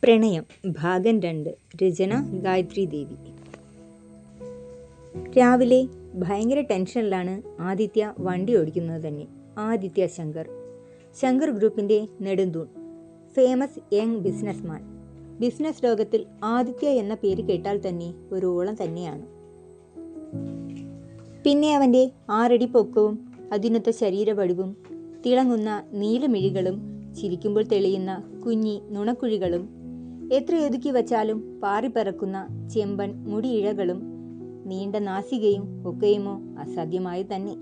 പ്രണയം ഭാഗം 2. രചന ഗായത്രി ദേവി. രാവിലെ ഭയങ്കര ടെൻഷനിലാണ് ആദിത്യ വണ്ടി ഓടിക്കുന്നത് തന്നെ. ആദിത്യ ശങ്കർ ഗ്രൂപ്പിൻ്റെ നെടുന്തൂൺ, ഫേമസ് യങ് ബിസിനസ്മാൻ. ബിസിനസ് ലോകത്തിൽ ആദിത്യ എന്ന പേര് കേട്ടാൽ തന്നെ ഒരു ഓളം തന്നെയാണ്. പിന്നെ അവൻ്റെ 6 അടി പൊക്കവും അതിനൊത്ത ശരീരവടിവും തിളങ്ങുന്ന നീലമിഴികളും ചിരിക്കുമ്പോൾ തെളിയുന്ന കുഞ്ഞി നുണക്കുഴികളും എത്ര ഒതുക്കി വച്ചാലും പാറിപ്പറക്കുന്ന ചെമ്പൻ മുടിയിഴകളും നീണ്ട നാസികയും ഒക്കെയുമോ അസാധ്യമായി തന്നെ.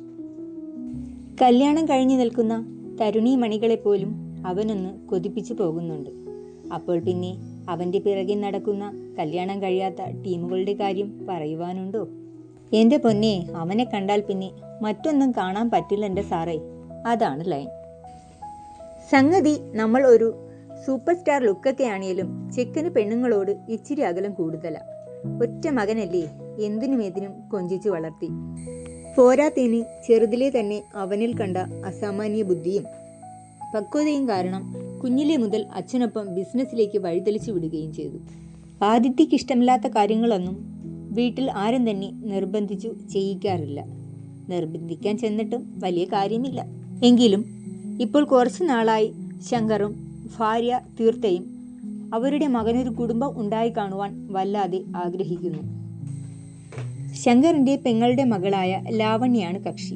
കല്യാണം കഴിഞ്ഞു നിൽക്കുന്ന തരുണീമണികളെപ്പോലും അവനൊന്ന് കൊതിപ്പിച്ചു പോകുന്നുണ്ട്. അപ്പോൾ പിന്നെ അവൻ്റെ പിറകെ നടക്കുന്ന കല്യാണം കഴിയാത്ത ടീമുകളുടെ കാര്യം പറയുവാനുണ്ടോ? എൻ്റെ പൊന്നെ, അവനെ കണ്ടാൽ പിന്നെ മറ്റൊന്നും കാണാൻ പറ്റില്ല എൻ്റെ സാറേ. അതാണ് ലൈൻ. സംഗതി നമ്മൾ ഒരു സൂപ്പർ സ്റ്റാർ ലുക്കൊക്കെ ആണെങ്കിലും ചെക്കന് പെണ്ണുങ്ങളോട് ഇച്ചിരി അകലം കൂടുതലാണ്. ഒറ്റ മകനല്ലേ, എന്തിനും ഏതിനും കൊഞ്ചിച്ചു വളർത്തി. പോരാത്തതിന് ചെറുതിലെ തന്നെ അവനിൽ കണ്ട അസാമാന്യ ബുദ്ധിയും പക്വതയും കാരണം കുഞ്ഞിലെ മുതൽ അച്ഛനൊപ്പം ബിസിനസ്സിലേക്ക് വഴിതെളിച്ചു വിടുകയും ചെയ്തു. ആദിത്യക്ക് ഇഷ്ടമില്ലാത്ത കാര്യങ്ങളൊന്നും വീട്ടിൽ ആരും തന്നെ നിർബന്ധിച്ചു ചെയ്യിക്കാറില്ല. നിർബന്ധിക്കാൻ ചെന്നിട്ടും വലിയ കാര്യമില്ല. എങ്കിലും ഇപ്പോൾ കുറച്ചു നാളായി ശങ്കറും ഭാര്യ തീർത്ഥയും അവരുടെ മകനൊരു കുടുംബം ഉണ്ടായി കാണുവാൻ വല്ലാതെ ആഗ്രഹിക്കുന്നു. ശങ്കറിൻ്റെ പെങ്ങളുടെ മകളായ ലാവണ്യാണ് കക്ഷി.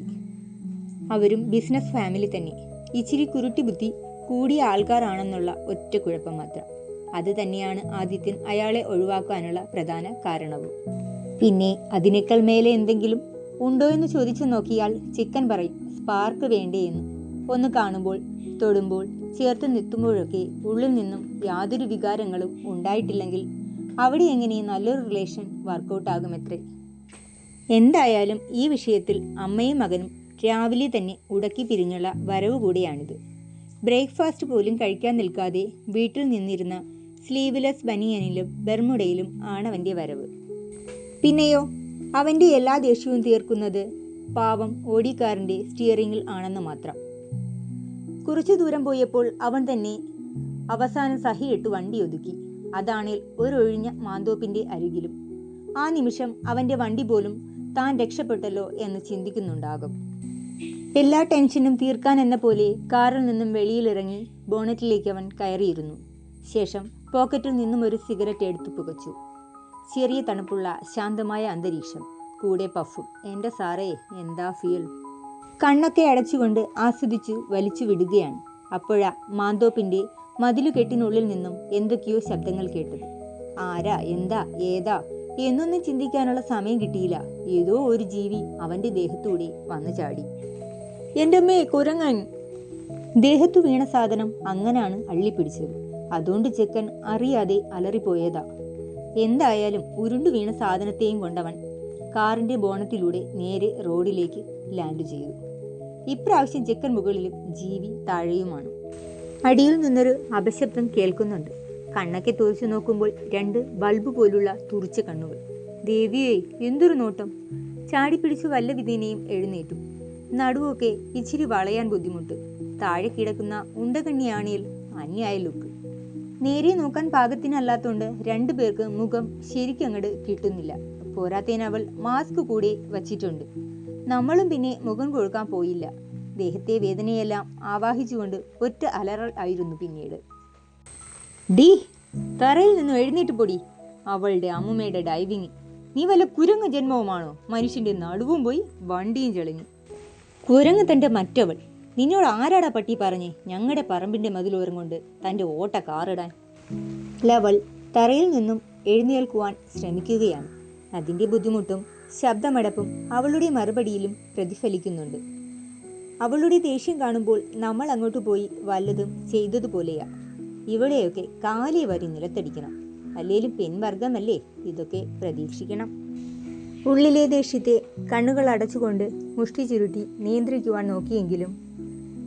അവരും ബിസിനസ് ഫാമിലി തന്നെ. ഇച്ചിരി കുരുട്ടി ബുദ്ധി കൂടിയ ആൾക്കാരാണെന്നുള്ള ഒറ്റ കുഴപ്പം മാത്രം. അത് തന്നെയാണ് ആദിത്യൻ അയാളെ ഒഴിവാക്കാനുള്ള പ്രധാന കാരണവും. പിന്നെ അതിനേക്കാൾ മേലെ എന്തെങ്കിലും ഉണ്ടോ എന്ന് ചോദിച്ചു നോക്കിയാൽ ചിക്കൻ പറയും സ്പാർക്ക് വേണ്ടേയെന്ന്. ഒന്ന് കാണുമ്പോൾ, തൊടുമ്പോൾ, ചേർത്ത് നിൽക്കുമ്പോഴൊക്കെ ഉള്ളിൽ നിന്നും യാതൊരു വികാരങ്ങളും ഉണ്ടായിട്ടില്ലെങ്കിൽ അവിടെ എങ്ങനെ നല്ലൊരു റിലേഷൻ വർക്കൗട്ടാകുമത്രേ. എന്തായാലും ഈ വിഷയത്തിൽ അമ്മയും മകനും രാവിലെ തന്നെ ഉടക്കി പിരിഞ്ഞുള്ള വരവ് കൂടിയാണിത്. ബ്രേക്ക്ഫാസ്റ്റ് പോലും കഴിക്കാൻ നിൽക്കാതെ വീട്ടിൽ നിന്നിരുന്ന സ്ലീവ്ലെസ് ബനിയനിലും ബെർമുഡയിലും ആണവൻ്റെ വരവ്. പിന്നെയോ അവൻ്റെ എല്ലാ ദേഷ്യവും തീർക്കുന്നത് പാവം ഓടിക്കാറിൻ്റെ സ്റ്റിയറിങ്ങിൽ ആണെന്ന് മാത്രം. കുറച്ചു ദൂരം പോയപ്പോൾ അവൻ തന്നെ അവസാനം സഹിയിട്ട് വണ്ടി ഒതുക്കി. അതാണേൽ ഒരൊഴിഞ്ഞ മാന്തോപ്പിൻ്റെ അരികിലും. ആ നിമിഷം അവൻ്റെ വണ്ടി പോലും താൻ രക്ഷപ്പെട്ടല്ലോ എന്ന് ചിന്തിക്കുന്നുണ്ടാകും. എല്ലാ ടെൻഷനും തീർക്കാൻ എന്ന പോലെ കാറിൽ നിന്നും വെളിയിലിറങ്ങി ബോണറ്റിലേക്ക് അവൻ കയറിയിരുന്നു. ശേഷം പോക്കറ്റിൽ നിന്നും ഒരു സിഗരറ്റ് എടുത്തു പുകച്ചു. ചെറിയ തണുപ്പുള്ള ശാന്തമായ അന്തരീക്ഷം, കൂടെ പഫും. എൻ്റെ സാറേ, എന്താ ഫീൽ! കണ്ണൊക്കെ അടച്ചുകൊണ്ട് ആസ്വദിച്ചു വലിച്ചു വിടുകയാണ്. അപ്പോഴാ മാന്തോപ്പിൻ്റെ മതിലുകെട്ടിനുള്ളിൽ നിന്നും എന്തൊക്കെയോ ശബ്ദങ്ങൾ കേട്ടത്. ആരാ, എന്താ, ഏതാ എന്നൊന്നും ചിന്തിക്കാനുള്ള സമയം കിട്ടിയില്ല. ഏതോ ഒരു ജീവി അവൻ്റെ ദേഹത്തൂടെ വന്നു ചാടി. എൻ്റെ അമ്മേ, കുരങ്ങൻ! ദേഹത്തു വീണ സാധനം അങ്ങനാണ് അള്ളിപ്പിടിച്ചത്. അതുകൊണ്ട് ചെക്കൻ അറിയാതെ അലറിപ്പോയതാ. എന്തായാലും ഉരുണ്ടു വീണ സാധനത്തെയും കൊണ്ടവൻ കാറിൻ്റെ ബോണറ്റിലൂടെ നേരെ റോഡിലേക്ക് ലാൻഡ് ചെയ്തു. ഇപ്രാവശ്യം ചെക്കൻ മുകളിലും ജീവി താഴെയുമാണ്. അടിയിൽ നിന്നൊരു അപശബ്ദം കേൾക്കുന്നുണ്ട്. കണ്ണൊക്കെ തുറച്ചു നോക്കുമ്പോൾ 2 ബൾബ് പോലുള്ള തുറിച്ച കണ്ണുകൾ. ദേവിയേ, എന്തൊരു നോട്ടം! ചാടിപ്പിടിച്ചു വല്ല വിധേനയും എഴുന്നേറ്റു. നടുവൊക്കെ ഇച്ചിരി വളയാൻ ബുദ്ധിമുട്ട്. താഴെ കിടക്കുന്ന ഉണ്ടകണ്ണിയാണേൽ അന്യായ ലുക്ക്. നേരെ നോക്കാൻ പാകത്തിനല്ലാത്തോണ്ട് 2 പേർക്ക് മുഖം ശരിക്കങ്ങട് കിട്ടുന്നില്ല. പോരാത്തേനവൾ മാസ്ക് കൂടെ വച്ചിട്ടുണ്ട്. നമ്മളും പിന്നെ മുഖം കൊഴുക്കാൻ പോയില്ല. ദേഹത്തെ വേദനയെല്ലാം ആവാഹിച്ചുകൊണ്ട് ഒറ്റ അലറൽ ആയിരുന്നു പിന്നീട്. ഡീ, തറയിൽ നിന്നും എഴുന്നേറ്റ് പൊടി! അവളുടെ അമ്മുമ്മയുടെ ഡൈവിങ്! നീ വല്ല കുരങ്ങ് ജന്മവുമാണോ? മനുഷ്യന്റെ നടുവും പോയി വണ്ടിയും ചെളിഞ്ഞു. കുരങ്ങ് തൻ്റെ മറ്റവൾ! നിന്നോട് ആരാടാ പട്ടി പറഞ്ഞേ ഞങ്ങളുടെ പറമ്പിന്റെ മതിലോരം കൊണ്ട് തൻ്റെ ഓട്ട കാറിടാൻ? ലവൾ തറയിൽ നിന്നും എഴുന്നേൽക്കുവാൻ ശ്രമിക്കുകയാണ്. അതിൻ്റെ ബുദ്ധിമുട്ടും ശബ്ദമടപ്പും അവളുടെ മറുപടിയിലും പ്രതിഫലിക്കുന്നുണ്ട്. അവളുടെ ദേഷ്യം കാണുമ്പോൾ നമ്മൾ അങ്ങോട്ട് പോയി വല്ലതും ചെയ്തതുപോലെയാ. ഇവിടെയൊക്കെ കാലേ വരി നിലത്തടിക്കണം. അല്ലേലും പെൺവർഗമല്ലേ, ഇതൊക്കെ പ്രതീക്ഷിക്കണം. ഉള്ളിലെ ദേഷ്യത്തെ കണ്ണുകൾ അടച്ചുകൊണ്ട് മുഷ്ടി ചുരുട്ടി നിയന്ത്രിക്കുവാൻ നോക്കിയെങ്കിലും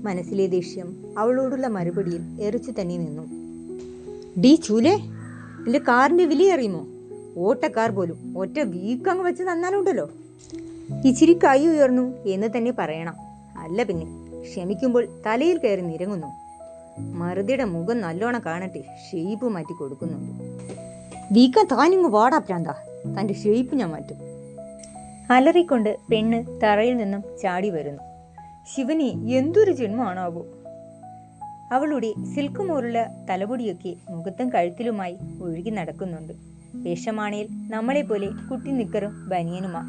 മനസ്സിലെ ദേഷ്യം അവളോടുള്ള മറുപടിയിൽ എറിച്ചു തന്നെ നിന്നു. ഡീ ചൂലേ, എൻ്റെ കാറിൻ്റെ വില അറിയുമോ? ഓട്ടക്കാർ പോലും ഒറ്റ വീക്കങ്ങ് വെച്ച് തന്നാലുണ്ടല്ലോ. ഇച്ചിരി കൈ ഉയർന്നു എന്ന് തന്നെ പറയണം. അല്ല പിന്നെ ക്ഷമിക്കുമ്പോൾ തലയിൽ കയറി നിരങ്ങുന്നു. മറുതിയുടെ മുഖം നല്ലോണം കാണട്ടെ, ഷേപ്പ് മാറ്റി കൊടുക്കുന്നുണ്ട്. വീക്കാൻ താനിങ്ങ് വാടാ പ്രാന്ത, തൻ്റെ ഷേപ്പ് ഞാൻ മാറ്റും. അലറിക്കൊണ്ട് പെണ്ണ് തറയിൽ നിന്നും ചാടി വരുന്നു. ശിവനെ എന്തൊരു ജന്മമാണാവോ. അവളുടെ സിൽക്ക് മോറുള്ള തലമുടിയൊക്കെ മുഖത്തും കഴുത്തിലുമായി ഒഴുകി നടക്കുന്നുണ്ട്. വേഷമാണേൽ നമ്മളെ പോലെ കുട്ടി നിക്കറും ബനിയനുമാ.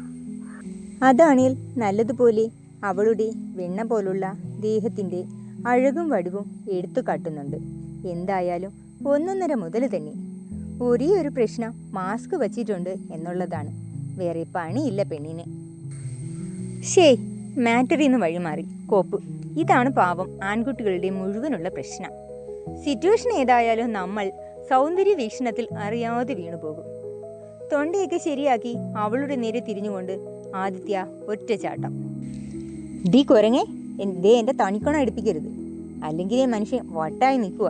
അതാണേൽ നല്ലതുപോലെ അവളുടെ വെണ്ണ പോലുള്ള ദേഹത്തിൻ്റെ അഴകും വടിവും എടുത്തു കാട്ടുന്നുണ്ട്. എന്തായാലും 1.5 മുതൽ തന്നെ. ഒരേ ഒരു പ്രശ്നം മാസ്ക് വച്ചിട്ടുണ്ട് എന്നുള്ളതാണ്. വേറെ പണിയില്ല പെണ്ണിന്. ശേ, മാറ്ററിന്ന് വഴിമാറി കോപ്പ്. ഇതാണ് പാവം ആൺകുട്ടികളുടെ മുഴുവനുള്ള പ്രശ്നം. സിറ്റുവേഷൻ ഏതായാലും നമ്മൾ സൗന്ദര്യ വീക്ഷണത്തിൽ അറിയാതെ വീണുപോകും. തൊണ്ടയൊക്കെ ശരിയാക്കി അവളുടെ നേരെ തിരിഞ്ഞുകൊണ്ട് ആദിത്യ ഒറ്റ ചാട്ടം. ഡീ കുരങ്ങേ, എൻ്റെ തണിക്കോണം എടുപ്പിക്കരുത്, അല്ലെങ്കിൽ മനുഷ്യൻ വട്ടായി നിൽക്കുക.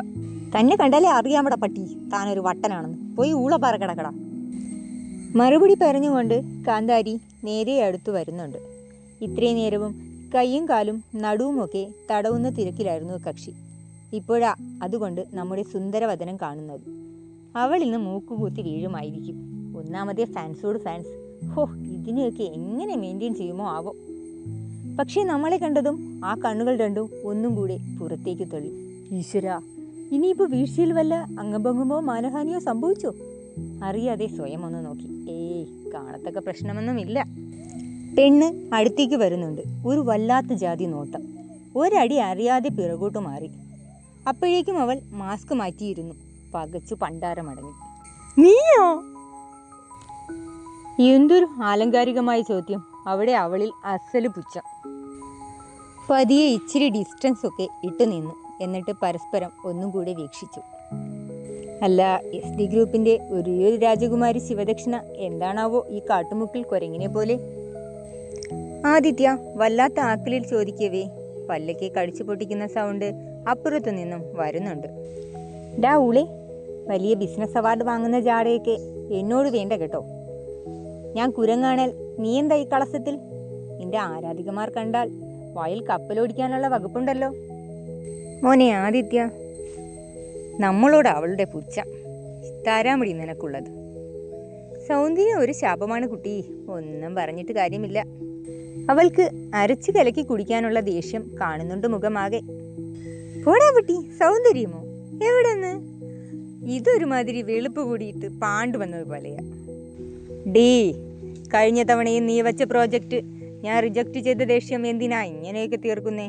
തന്നെ കണ്ടാലേ അറിയാമടാ പട്ടി, താനൊരു വട്ടനാണെന്ന്. പോയി ഊളപ്പാറ കിടക്കടാ. മറുപടി പറഞ്ഞുകൊണ്ട് കാന്താരി നേരെ അടുത്തു വരുന്നുണ്ട്. ഇത്രയും നേരവും കൈയും കാലും നടുവുമൊക്കെ തടവുന്ന തിരക്കിലായിരുന്നു കക്ഷി. ഇപ്പോഴാ അതുകൊണ്ട് നമ്മുടെ സുന്ദരവദനം കാണുന്നത്. അവൾ ഇന്ന് മൂക്കുകൂത്തി വീഴുമായിരിക്കും. ഒന്നാമതേ ഫാൻസോട് ഫാൻസ്. ഹോ, ഇതിനെയൊക്കെ എങ്ങനെ മെയിൻറ്റെയിൻ ചെയ്യുമോ ആവോ. പക്ഷേ നമ്മളെ കണ്ടതും ആ കണ്ണുകൾ രണ്ടും ഒന്നും കൂടെ പുറത്തേക്ക് തള്ളി. ഈശ്വര, ഇനിയിപ്പോൾ വീഴ്ചയിൽ വല്ല അംഗഭംഗമോ മാനഹാനിയോ സംഭവിച്ചോ? അറിയാതെ സ്വയം ഒന്ന് നോക്കി. കാണത്തക്ക പ്രശ്നമൊന്നുമില്ല. പെണ്ണ് അടുത്തേക്ക് വരുന്നുണ്ട്. ഒരു വല്ലാത്ത ജാതി നോട്ടം. ഒരടി അറിയാതെ പിറകോട്ട് മാറി. അപ്പോഴേക്കും അവൾ മാസ്ക് മാറ്റിയിരുന്നു. പകച്ചു പണ്ടാരമടങ്ങി. നീയോ? എന്തൊരു ആലങ്കാരികമായ ചോദ്യം. അവിടെ അവളിൽ അസല് പുച്ഛം. പതിയെ ഇച്ചിരി ഡിസ്റ്റൻസ് ഒക്കെ ഇട്ടു നിന്നു. എന്നിട്ട് പരസ്പരം ഒന്നും കൂടെ വീക്ഷിച്ചു. അല്ല, SD ഗ്രൂപ്പിന്റെ ഒരു രാജകുമാരി ശിവദക്ഷിണ എന്താണാവോ ഈ കാട്ടുമുക്കിൽ കുരങ്ങിനെ പോലെ? ആദിത്യ വല്ലാത്ത ആക്കലിൽ ചോദിക്കവേ പല്ലയ്ക്ക് കടിച്ചു പൊട്ടിക്കുന്ന സൗണ്ട് അപ്പുറത്തു നിന്നും വരുന്നുണ്ട്. ഡാ ഊളെ, വലിയ ബിസിനസ് അവാർഡ് വാങ്ങുന്ന ജാടയൊക്കെ എന്നോട് വേണ്ട കേട്ടോ. ഞാൻ കുരങ്ങാണേൽ നീ എന്താ ഈ കളസത്തിൽ? നിന്റെ ആരാധികമാർ കണ്ടാൽ വായിൽ കപ്പലോടിക്കാനുള്ള വകുപ്പുണ്ടല്ലോ. മോനെ ആദിത്യ, നമ്മളോട് അവളുടെ പുച്ഛം. താരാമടി നിനക്കുള്ളത്. സൗന്ദര്യം ഒരു ശാപമാണ് കുട്ടി, ഒന്നും പറഞ്ഞിട്ട് കാര്യമില്ല. അവൾക്ക് അരച്ചു കലക്കി കുടിക്കാനുള്ള ദേഷ്യം കാണുന്നുണ്ട് മുഖമാകെ. പോടാ കുട്ടി, സൗന്ദര്യമോ? എവിടെന്ന്? ഇതൊരുമാതിരി വെളുപ്പ് കൂടിയിട്ട് പാണ്ടു വന്നതുപോലെയാ. ഡേ, കഴിഞ്ഞ തവണയും നീ വച്ച പ്രോജക്റ്റ് ഞാൻ റിജക്റ്റ് ചെയ്ത ദേഷ്യം എന്തിനാ ഇങ്ങനെയൊക്കെ തീർക്കുന്നേ?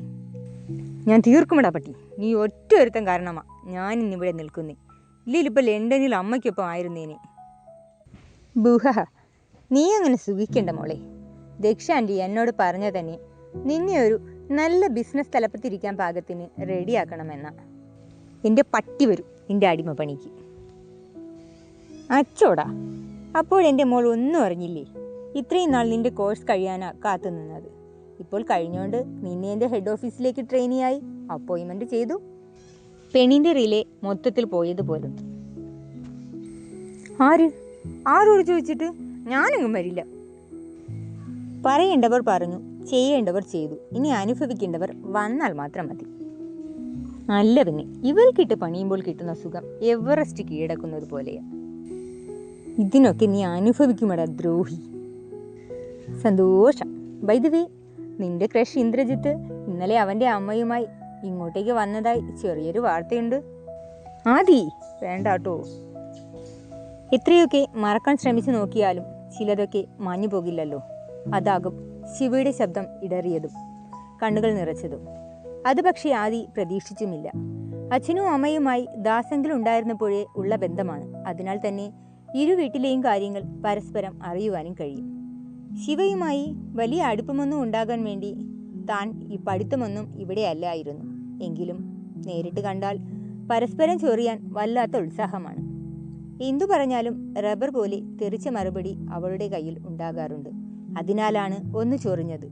ഞാൻ തീർക്കുമടാ പട്ടി, നീ ഒറ്റ ഒരുത്തം കാരണമാ ഞാൻ ഇന്നിവിടെ നിൽക്കുന്നേ. ഇല്ലിപ്പോൾ ലണ്ടനിൽ അമ്മയ്ക്കൊപ്പം ആയിരുന്നേനെ. ബുഹ, നീ അങ്ങനെ സുഖിക്കണ്ട മോളെ. ദക്ഷ ആൻറ്റി എന്നോട് പറഞ്ഞ തന്നെ നിന്നെ ഒരു നല്ല ബിസിനസ് തലപ്പത്തിരിക്കാൻ പാകത്തിന് റെഡിയാക്കണമെന്നാ. എൻ്റെ പട്ടി വരും നിൻ്റെ അടിമ പണിക്ക്. അച്ചോടാ, അപ്പോഴെൻ്റെ മോൾ ഒന്നും അറിഞ്ഞില്ലേ? ഇത്രയും നാൾ നിൻ്റെ കോഴ്സ് കഴിയാനാ കാത്തു നിന്നത്. ഇപ്പോൾ കഴിഞ്ഞോണ്ട് നിന്നെ എൻ്റെ ഹെഡ് ഓഫീസിലേക്ക് ട്രെയിനിയായി അപ്പോയിൻമെൻറ്റ് ചെയ്തു. പെണ്ണിൻ്റെ റിലേ മൊത്തത്തിൽ പോയതുപോലും. ആരോട് ചോദിച്ചിട്ട്? ഞാനെങ്ങും വരില്ല. പറയേണ്ടവർ പറഞ്ഞു, ചെയ്യേണ്ടവർ ചെയ്തു. ഇനി അനുഭവിക്കേണ്ടവർ വന്നാൽ മാത്രം മതി. അല്ല പിന്നെ, ഇവൾക്കിട്ട് പണിയുമ്പോൾ കിട്ടുന്ന സുഖം എവറസ്റ്റ് കീഴടക്കുന്നത് പോലെയാ. ഇതിനൊക്കെ നീ അനുഭവിക്കുമടാ ദ്രോഹി. സന്തോഷം. ബൈ ദ വേ, നിന്റെ ക്രഷ് ഇന്ദ്രജിത്ത് ഇന്നലെ അവൻ്റെ അമ്മയുമായി ഇങ്ങോട്ടേക്ക് വന്നതായി ചെറിയൊരു വാർത്തയുണ്ട്. ആദി, വേണ്ടാട്ടോ. എത്രയൊക്കെ മറക്കാൻ ശ്രമിച്ചു നോക്കിയാലും ചിലതൊക്കെ മാഞ്ഞു പോകില്ലല്ലോ. അതാകും ശിവയുടെ ശബ്ദം ഇടറിയതും കണ്ണുകൾ നിറച്ചതും. അത് പക്ഷേ ആദി പ്രതീക്ഷിച്ചുമില്ല. അച്ഛനും അമ്മയുമായി ദാസെങ്കിലുണ്ടായിരുന്നപ്പോഴേ ഉള്ള ബന്ധമാണ്. അതിനാൽ തന്നെ ഇരു വീട്ടിലെയും കാര്യങ്ങൾ പരസ്പരം അറിയുവാനും കഴിയും. ശിവയുമായി വലിയ അടുപ്പമൊന്നും ഉണ്ടാകാൻ വേണ്ടി താൻ ഈ പഠിത്തമൊന്നും ഇവിടെ അല്ലായിരുന്നു. എങ്കിലും നേരിട്ട് കണ്ടാൽ പരസ്പരം ചൊറിയാൻ വല്ലാത്ത ഉത്സാഹമാണ്. എന്തു പറഞ്ഞാലും റബ്ബർ പോലെ തെറിച്ച മറുപടി അവളുടെ കയ്യിൽ ഉണ്ടാകാറുണ്ട്. അതിനാലാണ് ഒന്ന് ചൊറിഞ്ഞത്.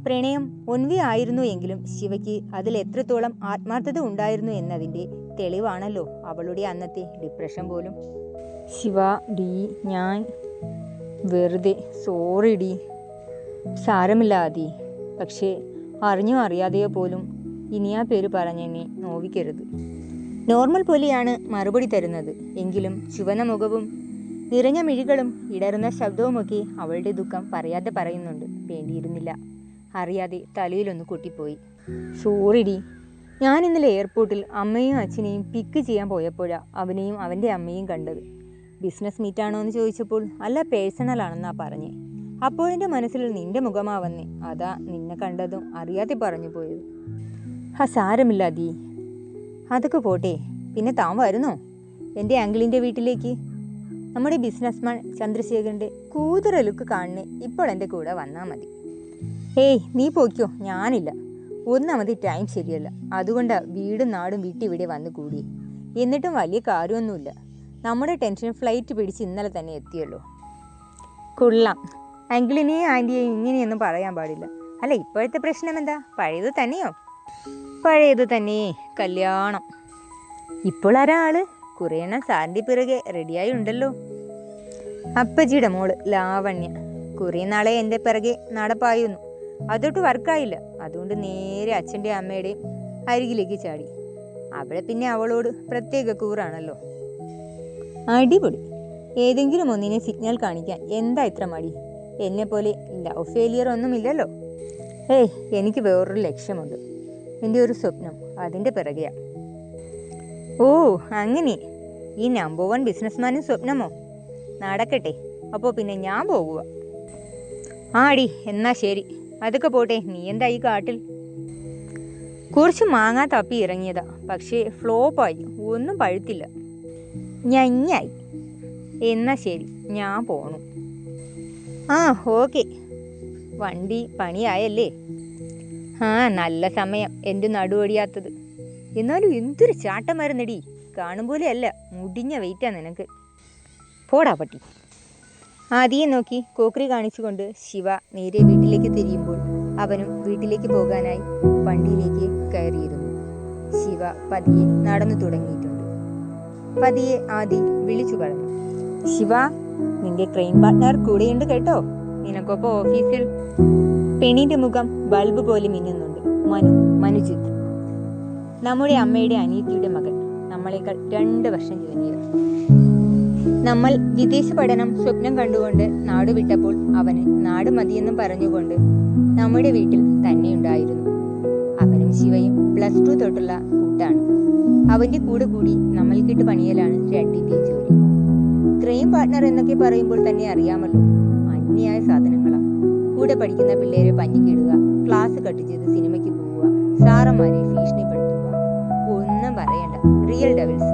പ്രണയം ഒൻവി ആയിരുന്നു എങ്കിലും ശിവയ്ക്ക് അതിൽ എത്രത്തോളം ആത്മാർത്ഥത ഉണ്ടായിരുന്നു എന്നതിൻ്റെ തെളിവാണല്ലോ അവളുടെ അന്നത്തെ ഡിപ്രഷൻ പോലും. ശിവ ഡി, ഞാൻ വെറുതെ സോറി ഡി. സാരമില്ല ആദി. പക്ഷേ അറിഞ്ഞോ അറിയാതെയോ പോലും ഇനി ആ പേര് പറഞ്ഞെന്നെ നോവിക്കരുത്. നോർമൽ പോലെയാണ് മറുപടി തരുന്നത്. എങ്കിലും ചുവന്ന മുഖവും നിറഞ്ഞ മിഴികളും ഇടറുന്ന ശബ്ദവുമൊക്കെ അവളുടെ ദുഃഖം പറയാതെ പറയുന്നുണ്ട്. വേണ്ടിയിരുന്നില്ല. അറിയാതെ തലയിലൊന്ന് കൊട്ടിപ്പോയി. സോറിടി, ഞാൻ ഇന്നലെ എയർപോർട്ടിൽ അമ്മയും അച്ഛനെയും പിക്ക് ചെയ്യാൻ പോയപ്പോഴാണ് അവനെയും അവൻ്റെ അമ്മയും കണ്ടത്. ബിസിനസ് മീറ്റാണോ എന്ന് ചോദിച്ചപ്പോൾ അല്ല, പേഴ്സണൽ ആണെന്നാ പറഞ്ഞേ. അപ്പോഴെൻ്റെ മനസ്സിൽ നിന്റെ മുഖമാ വന്നേ. അതാ നിന്നെ കണ്ടതും അറിയാതെ പറഞ്ഞു പോയത്. സാരമില്ല ദീ, അതൊക്കെ പോട്ടെ. പിന്നെ താൻ വരുന്നോ എൻ്റെ അങ്കിളിൻ്റെ വീട്ടിലേക്ക്? നമ്മുടെ ബിസിനസ്മാൻ ചന്ദ്രശേഖരൻ്റെ കൂതറ ലുക്ക് കാണണേ ഇപ്പോൾ എൻ്റെ കൂടെ വന്നാൽ മതി. ഏയ് നീ പോയിക്കോ, ഞാനില്ല. ഒന്നാമത് ടൈം ശരിയല്ല, അതുകൊണ്ടാണ് വീടും നാടും വിട്ട് ഇവിടെ വന്ന് കൂടി. എന്നിട്ടും വലിയ കാര്യമൊന്നുമില്ല. നമ്മുടെ ടെൻഷൻ ഫ്ലൈറ്റ് പിടിച്ച് ഇന്നലെ തന്നെ എത്തിയല്ലോ. കൊള്ളാം. അങ്കിളിനെയും ആൻറ്റിയെയും ഇങ്ങനെയൊന്നും പറയാൻ പാടില്ല. അല്ല, ഇപ്പോഴത്തെ പ്രശ്നം എന്താ? പഴയത് തന്നെയോ? പഴയത് തന്നെ. കല്യാണം. ഇപ്പോൾ ആരാള്? കുറേ എണ്ണം സാറിൻ്റെ പിറകെ റെഡിയായി ഉണ്ടല്ലോ. അപ്പച്ചിയുടെ മോള് ലാവണ്യ കുറേ നാളെ എൻ്റെ പിറകെ നടപ്പായിരുന്നു. അതൊട്ട് വർക്കായില്ല. അതുകൊണ്ട് നേരെ അച്ഛൻ്റെ അമ്മയുടെയും അരികിലേക്ക് ചാടി. അവിടെ പിന്നെ അവളോട് പ്രത്യേക കൂറാണല്ലോ. അടിപൊളി. ഏതെങ്കിലും ഒന്നിനെ സിഗ്നൽ കാണിക്കാൻ എന്താ ഇത്ര മടി? എന്നെപ്പോലെ ലവ് ഫെയിലിയർ ഒന്നുമില്ലല്ലോ. ഏയ്, എനിക്ക് വേറൊരു ലക്ഷ്യമുണ്ട്. എൻ്റെ ഒരു സ്വപ്നം, അതിൻ്റെ പിറകെയാ. ഓ അങ്ങനെ. ഈ നമ്പർ 1 ബിസിനസ്മാനും സ്വപ്നമോ? നടക്കട്ടെ. അപ്പോൾ പിന്നെ ഞാൻ പോകുക. ആടി, എന്നാ ശരി. അതൊക്കെ പോട്ടെ, നീ എന്താ ഈ കാട്ടിൽ? കുറച്ച് മാങ്ങ തപ്പി ഇറങ്ങിയതാ. പക്ഷേ ഫ്ലോപ്പായി, ഒന്നും പഴുത്തില്ല. ഞഞ്ഞായി. എന്നാ ശരി, ഞാൻ പോണു. ആ ഓക്കെ. വണ്ടി പണിയായല്ലേ? നല്ല സമയം എൻ്റെ നടുവടിയാത്തത്. എന്നാലും എന്തൊരു ചാട്ടമായിരുന്നടി. കാണും പോലെയല്ല, മുടിഞ്ഞ വെയിറ്റാ നിനക്ക്. പോടാ പട്ടി. ആദിയെ നോക്കി കോക്രി കാണിച്ചുകൊണ്ട് ശിവ നേരെ വീട്ടിലേക്ക് തിരിയുമ്പോൾ അവനും വീട്ടിലേക്ക് പോകാനായി വണ്ടിയിലേക്ക് കയറിയിരുന്നു. ശിവ പതിയെ നടന്നു തുടങ്ങിയിട്ടുണ്ട്. പതിയെ ആദി വിളിച്ചു പറഞ്ഞു, ശിവ, നിന്റെ ട്രെയിൻ പാർട്ട്ണർ കൂടെയുണ്ട് കേട്ടോ. നിനക്കൊപ്പം ഓഫീസിൽ. പെണ്ണിന്റെ മുഖം ബൾബ് പോലെ മിന്നുന്നുണ്ട്. മനുജിത്ത്, നമ്മുടെ അമ്മയുടെ അനിയത്തിയുടെ മകൻ. നമ്മളെക്കാൾ 2 വർഷം ജൂനിയർ. നമ്മൾ വിദേശ പഠനം സ്വപ്നം കണ്ടുകൊണ്ട് നാട് വിട്ടപ്പോൾ അവന് നാട് മതിയെന്നും പറഞ്ഞുകൊണ്ട് നമ്മുടെ വീട്ടിൽ തന്നെയുണ്ടായിരുന്നു. അവനും ശിവയും +2 തൊട്ടുള്ള കൂട്ടാണ്. അവന്റെ കൂടെ കൂടി നമ്മൾക്കിട്ട് പണിയലാണ് രണ്ടിന്റെയും ജോലി. ട്രെയിൻ പാർട്ട്ണർ എന്നൊക്കെ പറയുമ്പോൾ തന്നെ അറിയാമല്ലോ, അന്യായ സാധനങ്ങളാ. കൂടെ പഠിക്കുന്ന പിള്ളേരെ പഞ്ഞിക്കിടുക, ക്ലാസ് കട്ട് ചെയ്ത് സിനിമയ്ക്ക് പോവുക, സാറന്മാരെ ഭീഷണിപ്പെടുത്തുക. ഒന്നും പറയണ്ട, റിയൽ ഡെവിൾസ്.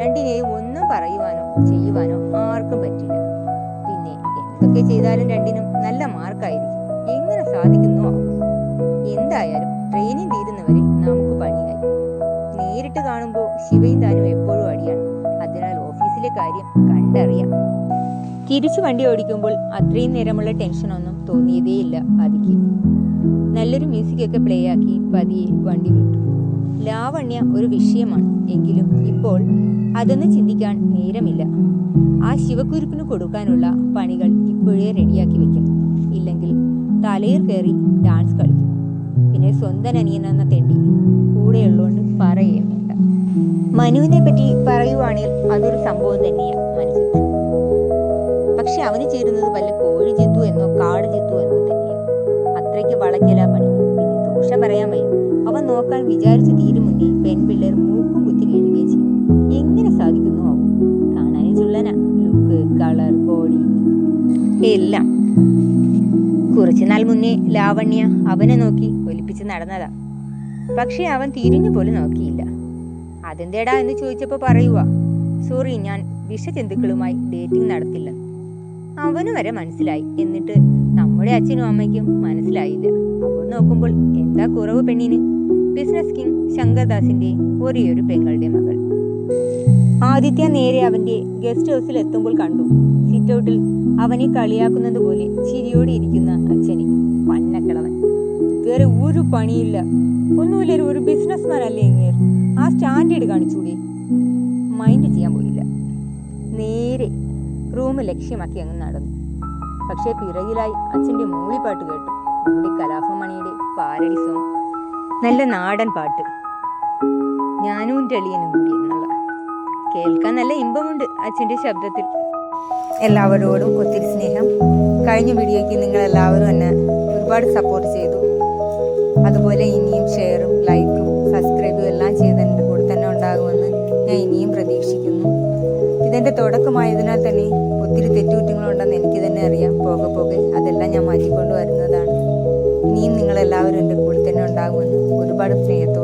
രണ്ടിനെയും ഒന്നും പറയുവാനോ ചെയ്യുവാനോ ആർക്കും പറ്റില്ല. പിന്നെ എന്തൊക്കെ ചെയ്താലും രണ്ടിനും നല്ല മാർക്കായിരിക്കും. എങ്ങനെ സാധിക്കുന്നു ആവും. എന്തായാലും ട്രെയിനിങ് തീരുന്നവരെ നമുക്ക് പണിയായി. നേരിട്ട് കാണുമ്പോൾ ശിവയും താനും എപ്പോഴും അടിയാണ്. അതിനാൽ ഓഫീസിലെ കാര്യം കണ്ടറിയാം. തിരിച്ചു വണ്ടി ഓടിക്കുമ്പോൾ അത്രയും നേരമുള്ള ടെൻഷനൊന്നും തോന്നിയതേയില്ല അതിക്ക്. നല്ലൊരു മ്യൂസിക്കൊക്കെ പ്ലേ ആക്കി പതിയെ വണ്ടി വിട്ടു. ലാവണ്യ ഒരു വിഷയമാണ്. എങ്കിലും ഇപ്പോൾ അതൊന്നും ചിന്തിക്കാൻ നേരമില്ല. ആ ശിവക്കുരുപ്പിന് കൊടുക്കാനുള്ള പണികൾ ഇപ്പോഴേ റെഡിയാക്കി വെക്കണം. ഇല്ലെങ്കിൽ തലയിൽ കയറി ഡാൻസ് കളിക്കും. പിന്നെ സ്വന്തം അനിയനെന്ന തെണ്ടി കൂടെയുള്ളതുകൊണ്ട് പറയേ വേണ്ട. മനുവിനെ പറ്റി പറയുവാണെങ്കിൽ അതൊരു സംഭവം തന്നെയാണ് മനസ്സിൽ. പക്ഷെ അവന് ചേരുന്നത് വല്ല കോഴി ജിത്തു എന്നോ കാട് ജിത്തു എന്നോ തന്നെയാണ്. അത്രയ്ക്ക് വളയ്ക്കലാ പണി. പിന്നെ ദോഷം പറയാൻ വയ്യ. അവൻ നോക്കാൻ വിചാരിച്ച് തീരും മുന്നേ പെൺപിള്ളേർ മൂക്കും കുത്തി വീഴുകയും ചെയ്യും. എങ്ങനെ സാധിക്കുന്നു ആവും. കാണാനും ചുള്ളന, ലുക്ക്, കളർ, ബോഡി എല്ലാം. കുറച്ചു നാൾ മുന്നേ ലാവണ്യ അവനെ നോക്കി ഒലിപ്പിച്ച് നടന്നതാ. പക്ഷെ അവൻ തിരിഞ്ഞു പോലും നോക്കിയില്ല. അതെന്തേടാ എന്ന് ചോദിച്ചപ്പോൾ പറയുക, സോറി, ഞാൻ വിഷജന്തുക്കളുമായി ഡേറ്റിംഗ് നടത്തില്ല. അവന് വരെ മനസ്സിലായി. എന്നിട്ട് നമ്മുടെ അച്ഛനും അമ്മയ്ക്കും മനസ്സിലായില്ല. അപ്പോൾ നോക്കുമ്പോൾ എന്താ കുറവ് പെണ്ണിന്? ബിസിനസ് കിങ് ശങ്കർദാസിന്റെ ഒരേയൊരു പെങ്ങളുടെ മകൾ. ആദിത്യ നേരെ അവന്റെ ഗസ്റ്റ് ഹൗസിൽ എത്തുമ്പോൾ കണ്ടു. സിറ്റ് ഔട്ടിൽ അവനെ കളിയാക്കുന്നത് പോലെ ചിരിയോടെ ഇരിക്കുന്ന അച്ഛനെ. പന്നക്കിളവൻ, വേറെ ഒരു പണിയില്ല, ഒന്നുമില്ല, ഒരു ബിസിനസ്മാൻ അല്ലേ ഇങ്ങേർ. ആ സ്റ്റാൻഡേർഡ് കാണിച്ചൂടെ? മൈൻഡ് ചെയ്യാൻ പോയില്ല. നേരെ റൂം ലക്ഷ്യമാക്കി അങ്ങ് നടന്നു. പക്ഷേ പിറകിലായി അച്ഛൻ്റെ മൂളിപ്പാട്ട് കേട്ടു. നമ്മുടെ കലാഭമണിയുടെ പാരഡി സോങ്. നല്ല നാടൻ പാട്ട്, ഞാനും തെളിയനും കൂടി എന്നുള്ള, കേൾക്കാൻ നല്ല ഇമ്പമുണ്ട് അച്ഛൻ്റെ ശബ്ദത്തിൽ. എല്ലാവരോടും ഒത്തിരി സ്നേഹം. കഴിഞ്ഞ വീഡിയോയ്ക്ക് നിങ്ങളെല്ലാവരും എന്നെ ഒരുപാട് സപ്പോർട്ട് ചെയ്തു. അതുപോലെ ഇനിയും ഷെയറും ലൈക്കും സബ്സ്ക്രൈബും എല്ലാം ചെയ്ത് എൻ്റെ കൂടെ തന്നെ ഉണ്ടാകുമെന്ന് ഞാൻ ഇനിയും പ്രതീക്ഷിക്കുന്നു. ഇതെൻ്റെ തുടക്കമായതിനാൽ തന്നെ ഒത്തിരി തെറ്റുകുറ്റങ്ങളുണ്ടെന്ന് എനിക്ക് തന്നെ അറിയാം. പോകെ പോകെ അതെല്ലാം ഞാൻ മാറ്റിക്കൊണ്ട് വരുന്നതാണ്. ഇനിയും നിങ്ങളെല്ലാവരും എൻ്റെ കൂടെ തന്നെ ഉണ്ടാകുമെന്ന് ഒരുപാട് സ്നേഹത്തോടെ